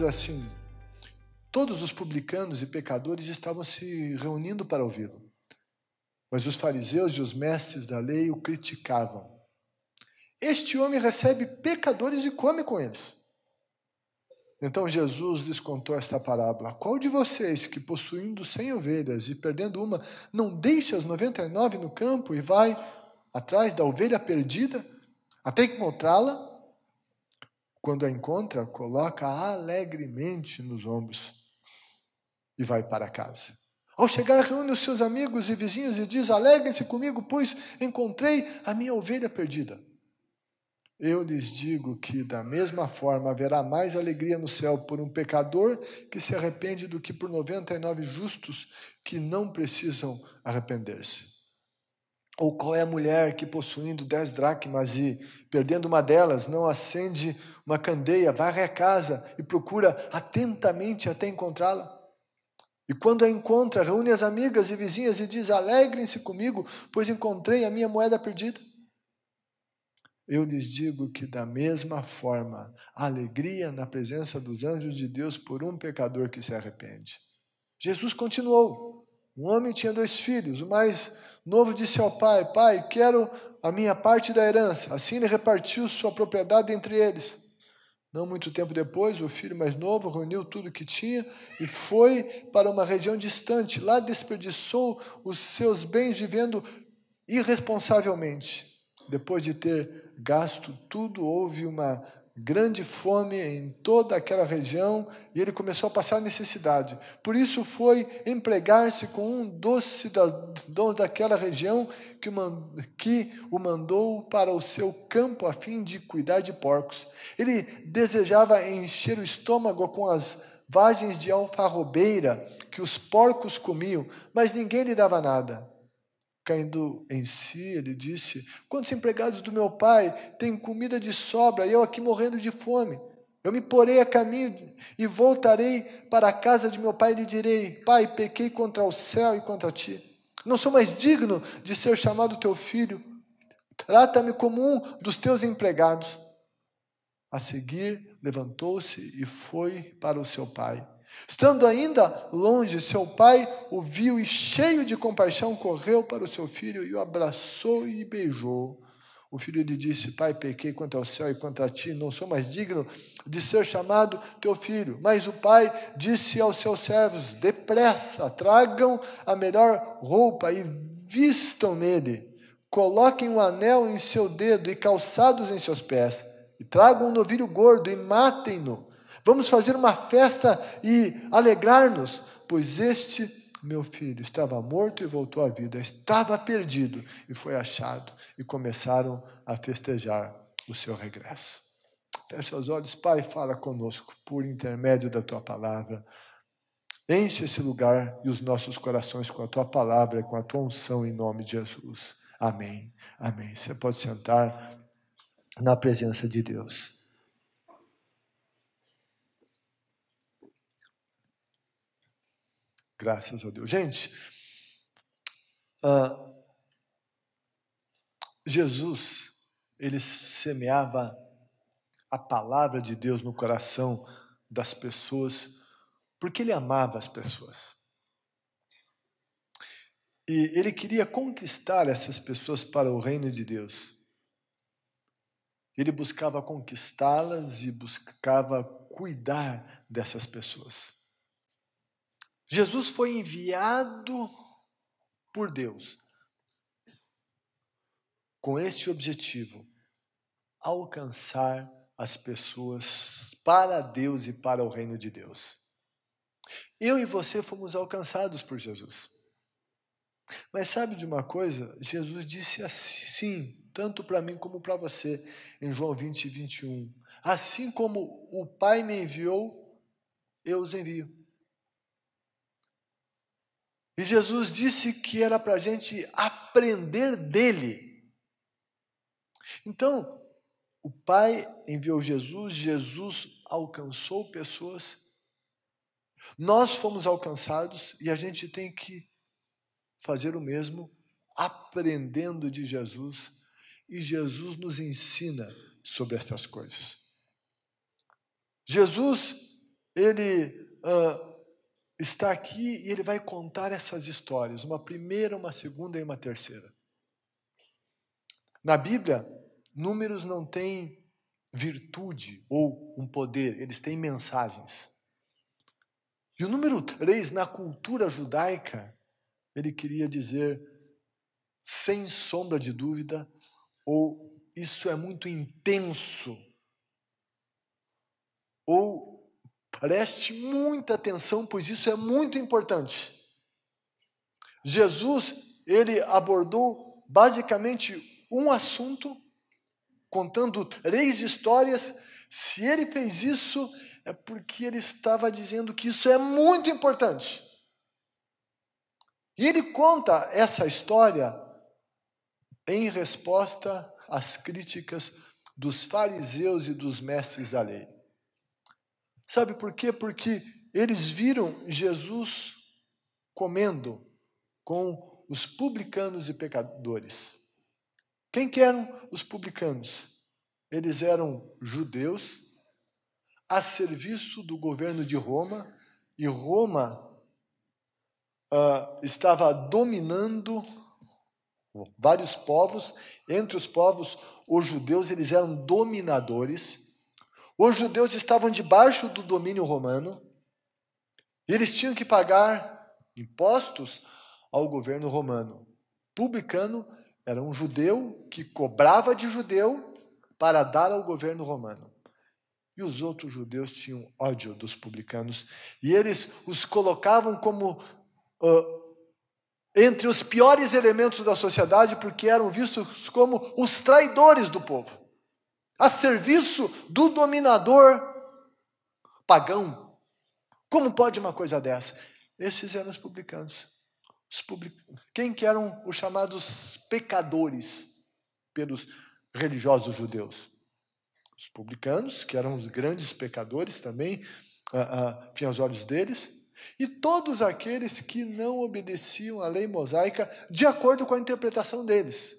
assim: todos os publicanos e pecadores estavam se reunindo para ouvi-lo. Mas os fariseus e os mestres da lei o criticavam. Este homem recebe pecadores e come com eles. Então Jesus lhes contou esta parábola: qual de vocês que, possuindo 100 ovelhas e perdendo uma, não deixa as 99 no campo e vai atrás da ovelha perdida até encontrá-la? Quando a encontra, coloca alegremente nos ombros e vai para casa. Ao chegar, reúne os seus amigos e vizinhos e diz: alegrem-se comigo, pois encontrei a minha ovelha perdida. Eu lhes digo que, da mesma forma, haverá mais alegria no céu por um pecador que se arrepende do que por 99 justos que não precisam arrepender-se. Ou qual é a mulher que, possuindo 10 dracmas e perdendo uma delas, não acende uma candeia, varre a casa e procura atentamente até encontrá-la? E quando a encontra, reúne as amigas e vizinhas e diz: alegrem-se comigo, pois encontrei a minha moeda perdida. Eu lhes digo que, da mesma forma, a alegria na presença dos anjos de Deus por um pecador que se arrepende. Jesus continuou. Um homem tinha 2 filhos. O mais novo disse ao pai: pai, quero a minha parte da herança. Assim ele repartiu sua propriedade entre eles. Não muito tempo depois, o filho mais novo reuniu tudo o que tinha e foi para uma região distante. Lá desperdiçou os seus bens vivendo irresponsavelmente. Depois de ter gasto tudo, houve uma grande fome em toda aquela região e ele começou a passar necessidade. Por isso foi empregar-se com um dos cidadãos daquela região que o mandou para o seu campo a fim de cuidar de porcos. Ele desejava encher o estômago com as vagens de alfarrobeira que os porcos comiam, mas ninguém lhe dava nada. Caindo em si, ele disse: quantos empregados do meu pai têm comida de sobra e eu aqui morrendo de fome? Eu me porei a caminho e voltarei para a casa de meu pai e lhe direi: pai, pequei contra o céu e contra ti. Não sou mais digno de ser chamado teu filho. Trata-me como um dos teus empregados. A seguir, levantou-se e foi para o seu pai. Estando ainda longe, seu pai o viu e, cheio de compaixão, correu para o seu filho e o abraçou e beijou. O filho lhe disse: pai, pequei contra o céu e contra ti, não sou mais digno de ser chamado teu filho. Mas o pai disse aos seus servos: depressa, tragam a melhor roupa e vistam nele. Coloquem um anel em seu dedo e calçados em seus pés. E tragam um novilho gordo e matem-no. Vamos fazer uma festa e alegrar-nos, pois este meu filho estava morto e voltou à vida, estava perdido e foi achado. E começaram a festejar o seu regresso. Fecha os olhos, Pai, fala conosco por intermédio da Tua palavra. Enche esse lugar e os nossos corações com a Tua palavra e com a Tua unção em nome de Jesus. Amém. Amém. Você pode sentar na presença de Deus. Graças a Deus. Gente, Jesus, ele semeava a palavra de Deus no coração das pessoas, porque ele amava as pessoas. E ele queria conquistar essas pessoas para o reino de Deus. Ele buscava conquistá-las e buscava cuidar dessas pessoas. Jesus foi enviado por Deus com este objetivo: alcançar as pessoas para Deus e para o reino de Deus. Eu e você fomos alcançados por Jesus. Mas sabe de uma coisa? Jesus disse assim, tanto para mim como para você, em João 20, 21. Assim como o Pai me enviou, eu os envio. E Jesus disse que era para a gente aprender dele. Então, o Pai enviou Jesus, Jesus alcançou pessoas, nós fomos alcançados e a gente tem que fazer o mesmo, aprendendo de Jesus, e Jesus nos ensina sobre estas coisas. Jesus ele está aqui e ele vai contar essas histórias, uma primeira, uma segunda e uma terceira. Na Bíblia, números não têm virtude ou um poder, eles têm mensagens. E o número 3, na cultura judaica, ele queria dizer, sem sombra de dúvida, ou isso é muito intenso, ou preste muita atenção, pois isso é muito importante. Jesus, ele abordou basicamente um assunto, contando 3 histórias. Se ele fez isso, é porque ele estava dizendo que isso é muito importante. E ele conta essa história em resposta às críticas dos fariseus e dos mestres da lei. Sabe por quê? Porque eles viram Jesus comendo com os publicanos e pecadores. Quem que eram os publicanos? Eles eram judeus a serviço do governo de Roma, e Roma estava dominando vários povos. Entre os povos, os judeus, eles eram dominadores. Os judeus estavam debaixo do domínio romano e eles tinham que pagar impostos ao governo romano. Publicano era um judeu que cobrava de judeu para dar ao governo romano. E os outros judeus tinham ódio dos publicanos e eles os colocavam como entre os piores elementos da sociedade, porque eram vistos como os traidores do povo, a serviço do dominador pagão. Como pode uma coisa dessa? Esses eram os publicanos. Quem que eram os chamados pecadores pelos religiosos judeus? Os publicanos, que eram os grandes pecadores também, tinham os olhos deles, e todos aqueles que não obedeciam à lei mosaica de acordo com a interpretação deles.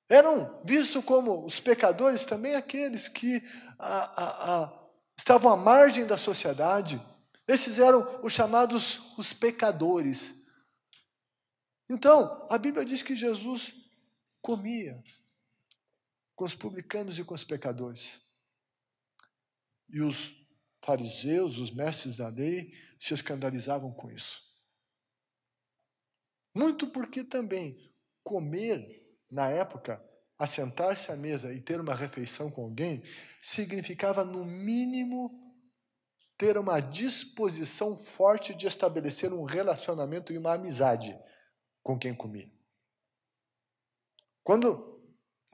Eram vistos como os pecadores também aqueles que estavam à margem da sociedade. Esses eram os chamados os pecadores. Então, a Bíblia diz que Jesus comia com os publicanos e com os pecadores. E os fariseus, os mestres da lei, se escandalizavam com isso. Muito porque também comer, na época, assentar-se à mesa e ter uma refeição com alguém, significava, no mínimo, ter uma disposição forte de estabelecer um relacionamento e uma amizade com quem comia.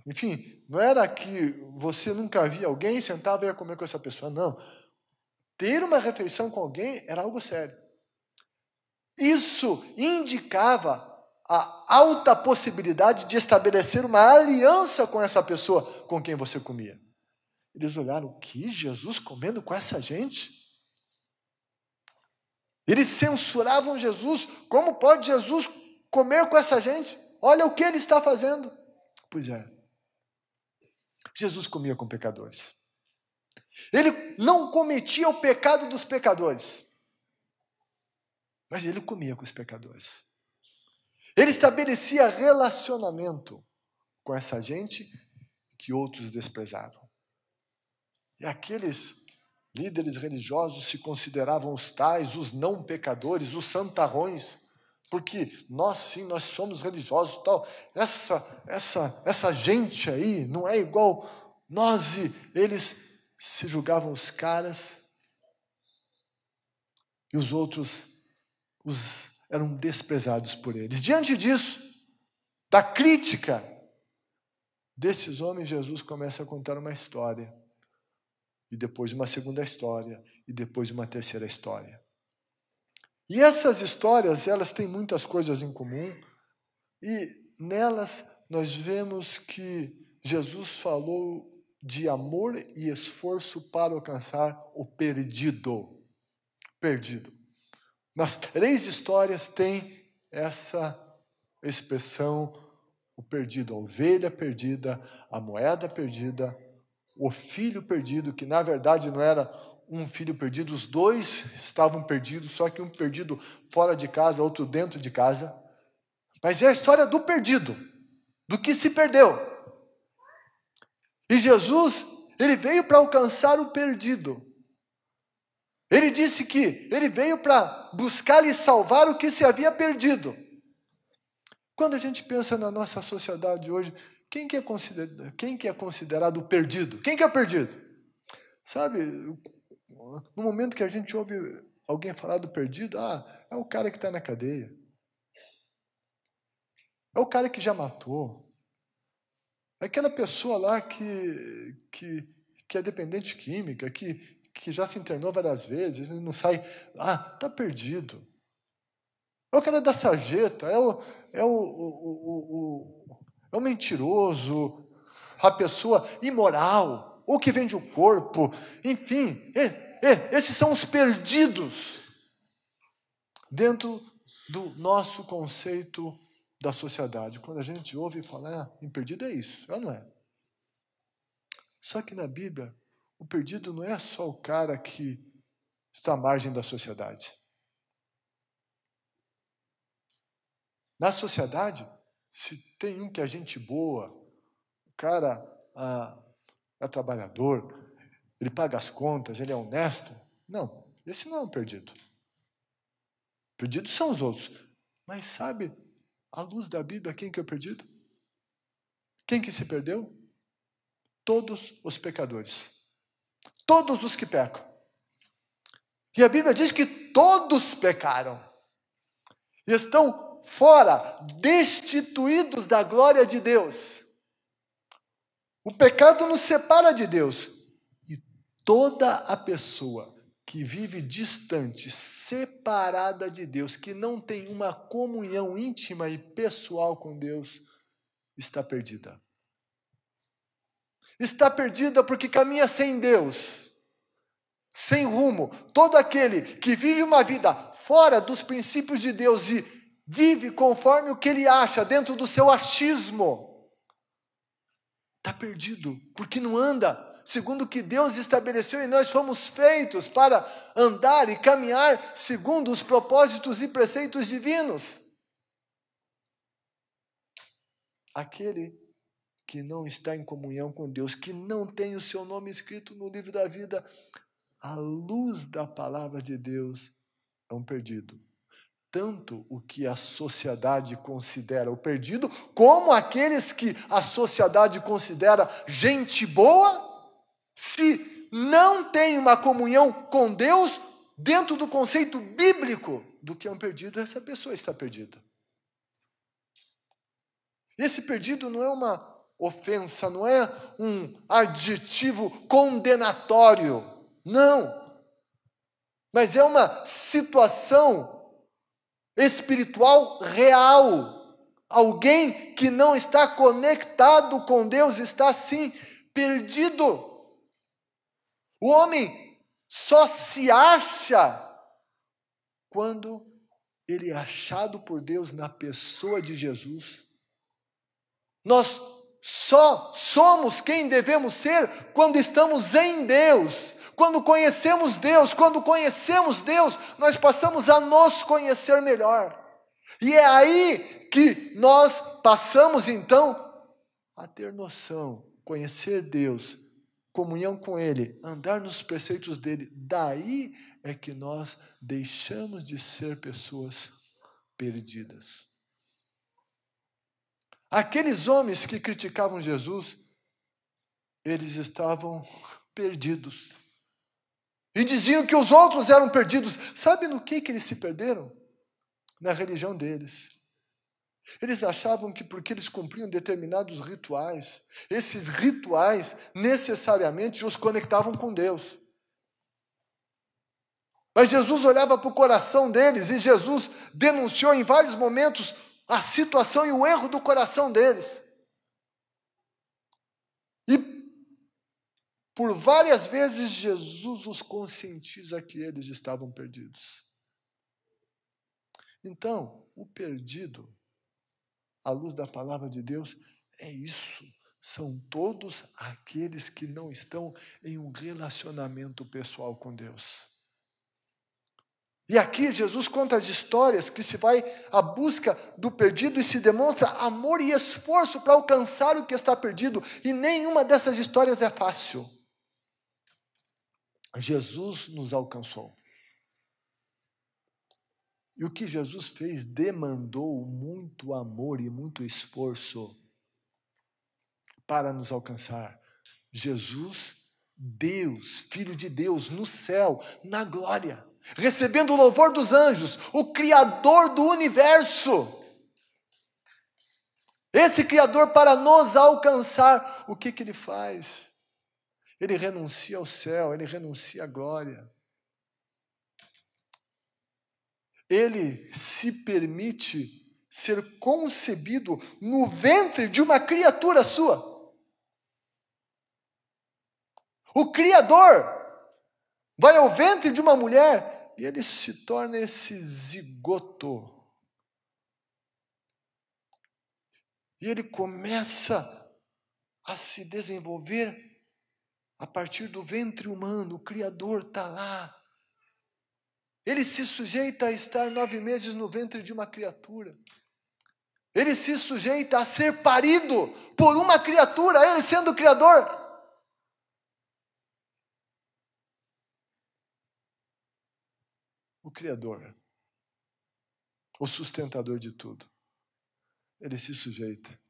Enfim, não era que você nunca via alguém, sentava e ia comer com essa pessoa, não. Ter uma refeição com alguém era algo sério. Isso indicava a alta possibilidade de estabelecer uma aliança com essa pessoa com quem você comia. Eles olharam, o que? Jesus comendo com essa gente? Eles censuravam Jesus. Como pode Jesus comer com essa gente? Olha o que ele está fazendo. Pois é. Jesus comia com pecadores. Ele não cometia o pecado dos pecadores, mas ele comia com os pecadores. Ele estabelecia relacionamento com essa gente que outros desprezavam. E aqueles líderes religiosos se consideravam os tais, os não pecadores, os santarrões, porque nós somos religiosos, tal. Essa gente aí não é igual nós, e eles se julgavam os caras e os outros eram desprezados por eles. Diante disso, da crítica desses homens, Jesus começa a contar uma história, e depois uma segunda história, e depois uma terceira história. E essas histórias, elas têm muitas coisas em comum, e nelas nós vemos que Jesus falou de amor e esforço para alcançar o perdido. Perdido. Nas 3 histórias tem essa expressão, o perdido, a ovelha perdida, a moeda perdida, o filho perdido, que na verdade não era um filho perdido, os dois estavam perdidos, só que um perdido fora de casa, outro dentro de casa. Mas é a história do perdido, do que se perdeu. E Jesus, ele veio para alcançar o perdido. Ele disse que ele veio para buscar e salvar o que se havia perdido. Quando a gente pensa na nossa sociedade hoje, quem que é considerado perdido? Quem que é perdido? Sabe, no momento que a gente ouve alguém falar do perdido, é o cara que está na cadeia. É o cara que já matou. É aquela pessoa lá que é dependente química, que já se internou várias vezes, não sai. Está perdido. É o cara da sarjeta, é o mentiroso, a pessoa imoral, o que vende o corpo, enfim, esses são os perdidos dentro do nosso conceito da sociedade. Quando a gente ouve falar em perdido, é isso, não é? Só que na Bíblia, o perdido não é só o cara que está à margem da sociedade. Na sociedade, se tem um que é gente boa, o cara é trabalhador, ele paga as contas, ele é honesto, não, esse não é um perdido. Perdidos são os outros. Mas sabe, à luz da Bíblia, quem que é o perdido? Quem que se perdeu? Todos os pecadores. Todos os que pecam. E a Bíblia diz que todos pecaram. E estão fora, destituídos da glória de Deus. O pecado nos separa de Deus. E toda a pessoa que vive distante, separada de Deus, que não tem uma comunhão íntima e pessoal com Deus, está perdida. Está perdida porque caminha sem Deus, sem rumo. Todo aquele que vive uma vida fora dos princípios de Deus e vive conforme o que ele acha, dentro do seu achismo, está perdido, porque não anda segundo o que Deus estabeleceu, e nós fomos feitos para andar e caminhar segundo os propósitos e preceitos divinos. Aquele que não está em comunhão com Deus, que não tem o seu nome escrito no livro da vida, à luz da palavra de Deus, é um perdido. Tanto o que a sociedade considera o perdido, como aqueles que a sociedade considera gente boa, se não tem uma comunhão com Deus, dentro do conceito bíblico do que é um perdido, essa pessoa está perdida. Esse perdido não é uma ofensa, não é um adjetivo condenatório, não. Mas é uma situação espiritual real. Alguém que não está conectado com Deus está, sim, perdido. O homem só se acha quando ele é achado por Deus na pessoa de Jesus. Nós só somos quem devemos ser quando estamos em Deus. Quando conhecemos Deus, nós passamos a nos conhecer melhor. E é aí que nós passamos, então, a ter noção, conhecer Deus, comunhão com Ele, andar nos preceitos dEle. Daí é que nós deixamos de ser pessoas perdidas. Aqueles homens que criticavam Jesus, eles estavam perdidos. E diziam que os outros eram perdidos. Sabe no que eles se perderam? Na religião deles. Eles achavam que porque eles cumpriam determinados rituais, esses rituais necessariamente os conectavam com Deus. Mas Jesus olhava para o coração deles e Jesus denunciou em vários momentos a situação e o erro do coração deles. E por várias vezes Jesus os conscientiza que eles estavam perdidos. Então, o perdido, à luz da palavra de Deus, é isso. são todos aqueles que não estão em um relacionamento pessoal com Deus. E aqui Jesus conta as histórias que se vai à busca do perdido e se demonstra amor e esforço para alcançar o que está perdido. E nenhuma dessas histórias é fácil. Jesus nos alcançou. E o que Jesus fez demandou muito amor e muito esforço para nos alcançar. Jesus, Deus, Filho de Deus, no céu, na glória, recebendo o louvor dos anjos, o Criador do universo. Esse Criador, para nos alcançar, o que ele faz? Ele renuncia ao céu, ele renuncia à glória. Ele se permite ser concebido no ventre de uma criatura sua. O Criador vai ao ventre de uma mulher e ele se torna esse zigoto. E ele começa a se desenvolver a partir do ventre humano. O Criador está lá. Ele se sujeita a estar 9 meses no ventre de uma criatura. Ele se sujeita a ser parido por uma criatura, ele sendo o Criador. O Criador, o sustentador de tudo, ele se sujeita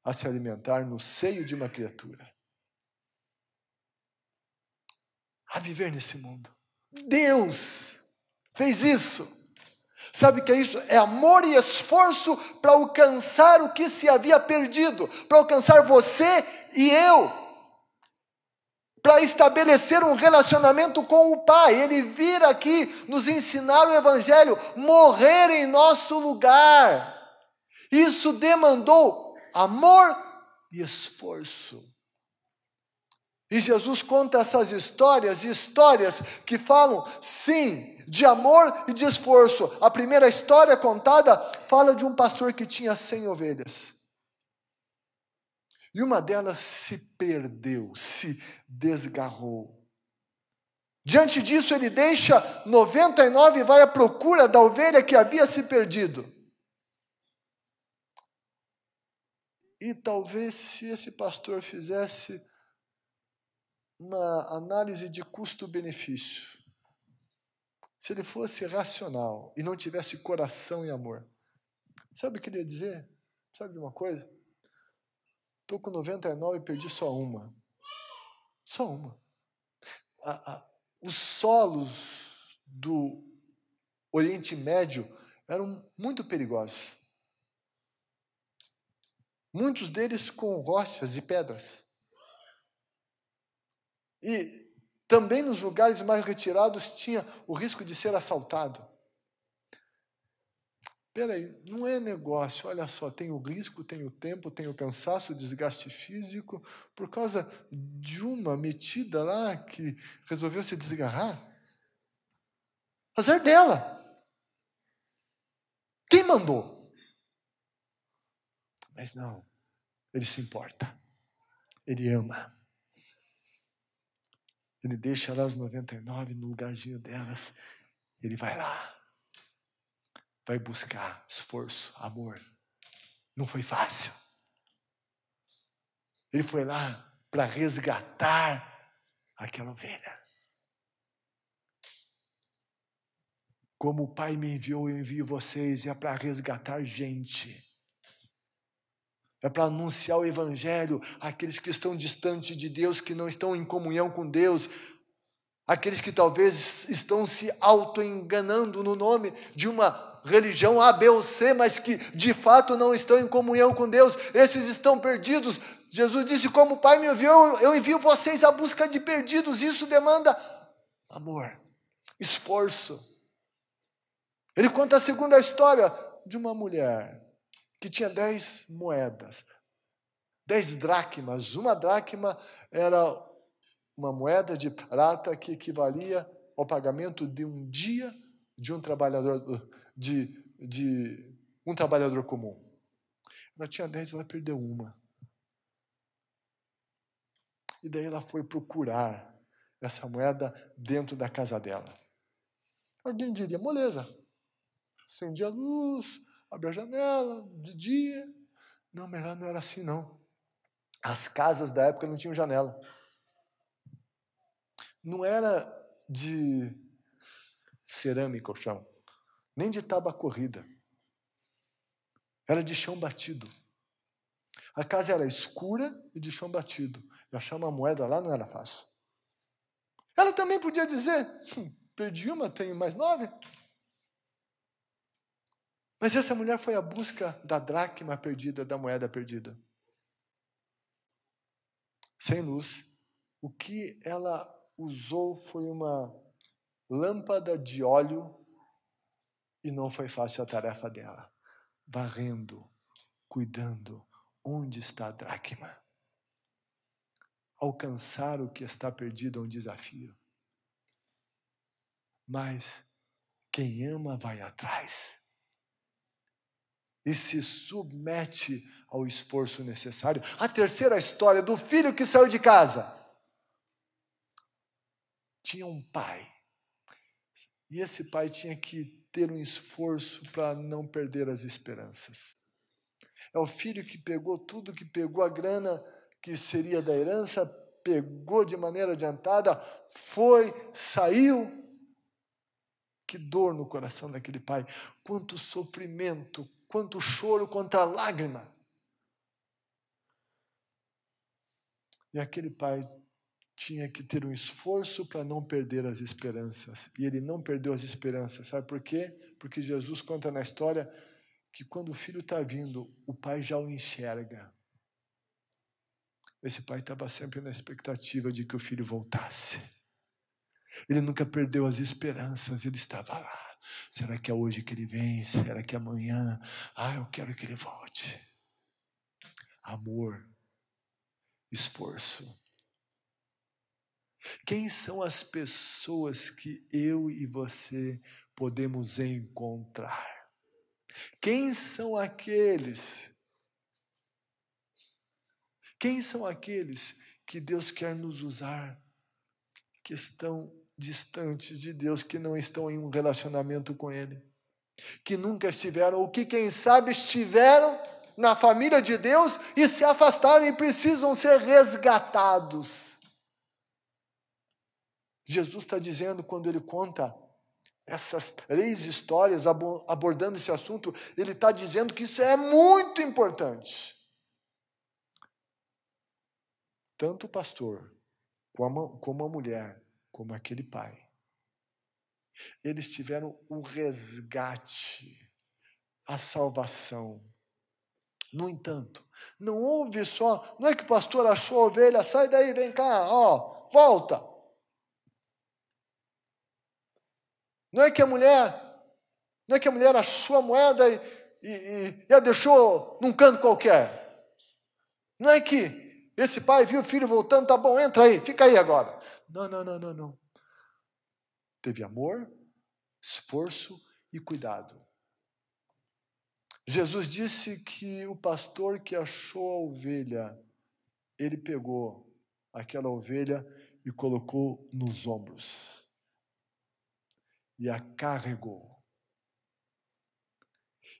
a se alimentar no seio de uma criatura, a viver nesse mundo. Deus fez isso. Sabe o que é isso? É amor e esforço para alcançar o que se havia perdido, para alcançar você e eu, para estabelecer um relacionamento com o Pai. Ele vir aqui nos ensinar o Evangelho, morrer em nosso lugar. Isso demandou amor e esforço. E Jesus conta essas histórias que falam, sim, de amor e de esforço. A primeira história contada fala de um pastor que tinha 100 ovelhas. E uma delas se perdeu, se desgarrou. Diante disso, ele deixa 99 e vai à procura da ovelha que havia se perdido. E talvez se esse pastor fizesse uma análise de custo-benefício, se ele fosse racional e não tivesse coração e amor, sabe o que ele ia dizer? Sabe de uma coisa? Estou com 99 e perdi só uma. Só uma. Os solos do Oriente Médio eram muito perigosos. Muitos deles com rochas e pedras. E também nos lugares mais retirados tinha o risco de ser assaltado. Espera aí, não é negócio, olha só, tem o risco, tem o tempo, tem o cansaço, o desgaste físico, por causa de uma metida lá que resolveu se desgarrar. Azar dela. Quem mandou? Mas não, ele se importa, ele ama. Ele deixa lá as 99 no lugarzinho delas. Ele vai lá. Vai buscar esforço, amor. Não foi fácil. Ele foi lá para resgatar aquela ovelha. Como o Pai me enviou, eu envio vocês. É para resgatar gente. É para anunciar o Evangelho àqueles que estão distantes de Deus, que não estão em comunhão com Deus, aqueles que talvez estão se auto-enganando no nome de uma religião A, B ou C, mas que de fato não estão em comunhão com Deus. Esses estão perdidos. Jesus disse, como o Pai me enviou, eu envio vocês à busca de perdidos. Isso demanda amor, esforço. Ele conta a segunda história de uma mulher que tinha 10 moedas, 10 dracmas. Uma dracma era uma moeda de prata que equivalia ao pagamento de um dia de um trabalhador, de um trabalhador comum. Ela tinha 10, ela perdeu uma. E daí ela foi procurar essa moeda dentro da casa dela. Alguém diria, moleza, acende a luz, abre a janela, de dia. Não, mas ela não era assim, não. As casas da época não tinham janela. Não era de cerâmica o chão, nem de tábua corrida. Era de chão batido. A casa era escura e de chão batido. E achar uma moeda lá não era fácil. Ela também podia dizer, perdi uma, tenho mais 9. Mas essa mulher foi à busca da dracma perdida, da moeda perdida. Sem luz. O que ela usou foi uma lâmpada de óleo e não foi fácil a tarefa dela. Varrendo, cuidando, onde está a dracma? Alcançar o que está perdido é um desafio. Mas quem ama vai atrás. E se submete ao esforço necessário. A terceira história do filho que saiu de casa. Tinha um pai. E esse pai tinha que ter um esforço para não perder as esperanças. É o filho que pegou tudo, que pegou a grana que seria da herança, pegou de maneira adiantada, foi, saiu. Que dor no coração daquele pai. Quanto sofrimento, quanto choro contra a lágrima. E aquele pai tinha que ter um esforço para não perder as esperanças. E ele não perdeu as esperanças. Sabe por quê? Porque Jesus conta na história que quando o filho está vindo, o pai já o enxerga. Esse pai estava sempre na expectativa de que o filho voltasse. Ele nunca perdeu as esperanças, ele estava lá. Será que é hoje que ele vem? Será que é amanhã? Eu quero que ele volte. Amor, esforço. Quem são as pessoas que eu e você podemos encontrar? Quem são aqueles? Quem são aqueles que Deus quer nos usar, que estão distantes de Deus, que não estão em um relacionamento com Ele, que nunca estiveram, ou que quem sabe estiveram na família de Deus e se afastaram e precisam ser resgatados? Jesus está dizendo, quando ele conta essas 3 histórias abordando esse assunto, ele está dizendo que isso é muito importante. Tanto o pastor, como a mulher, como aquele pai, eles tiveram o resgate, a salvação. No entanto, não houve só, não é que o pastor achou a ovelha, sai daí, vem cá, volta. Não é que a mulher achou a moeda e a deixou num canto qualquer. Não é que esse pai viu o filho voltando, tá bom, entra aí, fica aí agora. Não. Teve amor, esforço e cuidado. Jesus disse que o pastor que achou a ovelha, ele pegou aquela ovelha e colocou nos ombros. E a carregou.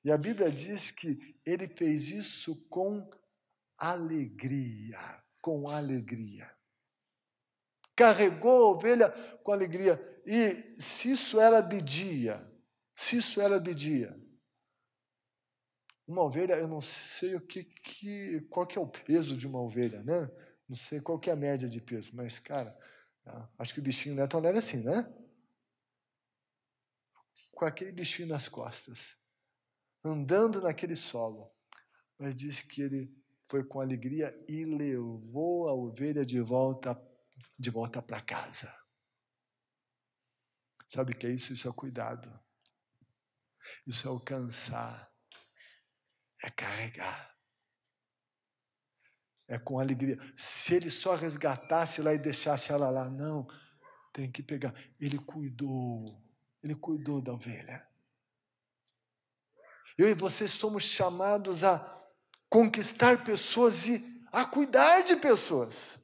E a Bíblia diz que ele fez isso com alegria. Com alegria. Carregou a ovelha com alegria. E se isso era de dia, uma ovelha, eu não sei qual que é o peso de uma ovelha, né? Não sei qual que é a média de peso, mas, cara, acho que o bichinho não é tão leve assim, né? Com aquele bichinho nas costas, andando naquele solo. Mas diz que ele foi com alegria e levou a ovelha de volta para casa. Sabe o que é isso? Isso é cuidado. Isso é alcançar. É carregar. É com alegria. Se ele só resgatasse lá e deixasse ela lá, não. Tem que pegar. Ele cuidou da ovelha. Eu e você somos chamados a conquistar pessoas e a cuidar de pessoas.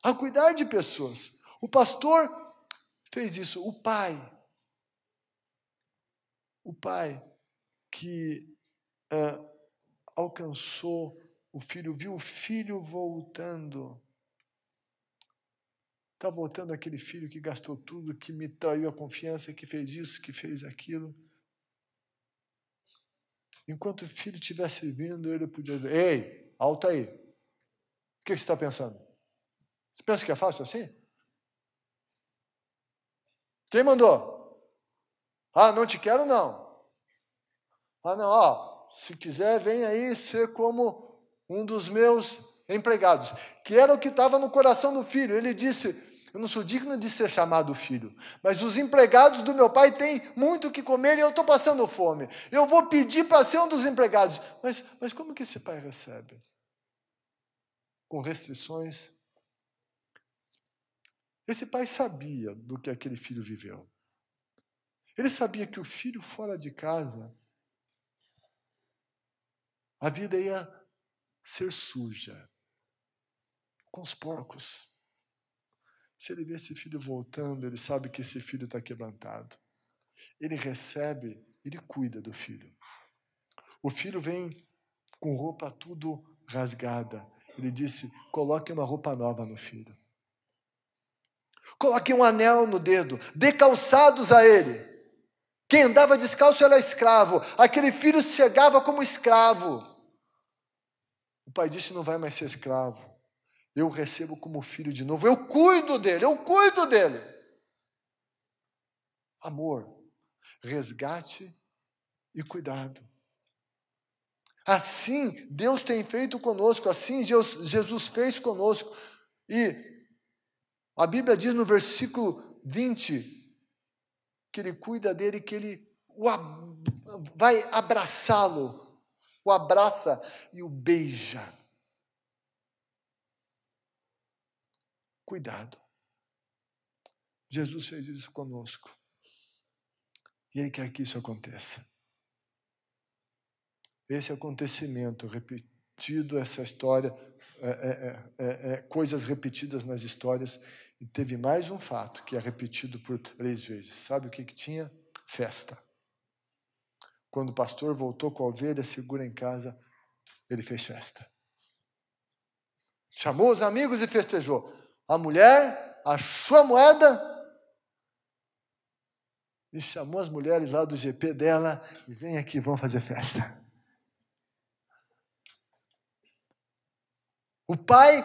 a cuidar de pessoas. O pastor fez isso. O pai que alcançou o filho, viu o filho voltando. Está voltando aquele filho que gastou tudo, que me traiu a confiança, que fez isso, que fez aquilo. Enquanto o filho estivesse vindo, ele podia dizer: ei, alto aí. O que você está pensando? Você pensa que é fácil assim? Quem mandou? Ah, não te quero, não. Ah, não, ó, se quiser, vem aí ser como um dos meus empregados. Que era o que estava no coração do filho. Ele disse: eu não sou digno de ser chamado filho, mas os empregados do meu pai têm muito o que comer e eu estou passando fome. Eu vou pedir para ser um dos empregados. Mas como que esse pai recebe? Com restrições? Esse pai sabia do que aquele filho viveu. Ele sabia que o filho fora de casa, a vida ia ser suja, com os porcos. Se ele vê esse filho voltando, ele sabe que esse filho está quebrantado. Ele recebe, ele cuida do filho. O filho vem com roupa tudo rasgada. Ele disse: coloque uma roupa nova no filho. Coloque um anel no dedo. Dê calçados a ele. Quem andava descalço era escravo. Aquele filho chegava como escravo. O pai disse: não vai mais ser escravo. Eu recebo como filho de novo. Eu cuido dele. Amor, resgate e cuidado. Assim Deus tem feito conosco, assim Jesus fez conosco. E a Bíblia diz no versículo 20 que ele cuida dele, que ele vai abraçá-lo, o abraça e o beija. Cuidado. Jesus fez isso conosco. E Ele quer que isso aconteça. Esse acontecimento repetido, essa história, coisas repetidas nas histórias, e teve mais um fato que é repetido por 3 vezes. Sabe o que tinha? Festa. Quando o pastor voltou com a ovelha segura em casa, ele fez festa. Chamou os amigos e festejou. A mulher achou a moeda e chamou as mulheres lá do GP dela e vem aqui, vamos fazer festa. O pai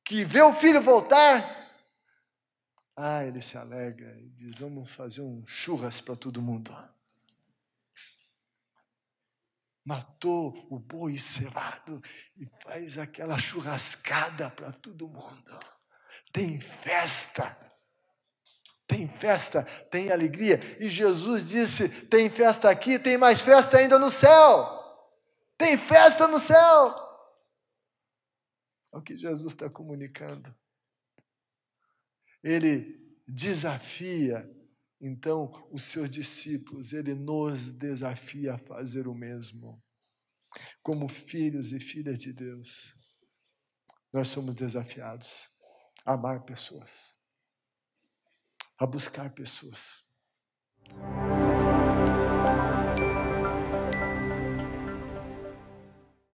que vê o filho voltar, ele se alegra e diz: vamos fazer um churras para todo mundo. Matou o boi cevado e faz aquela churrascada para todo mundo. Tem festa, tem alegria. E Jesus disse: tem festa aqui, tem mais festa ainda no céu. Tem festa no céu. É o que Jesus está comunicando. Ele desafia, então, os seus discípulos, ele nos desafia a fazer o mesmo. Como filhos e filhas de Deus, nós somos desafiados a amar pessoas, a buscar pessoas.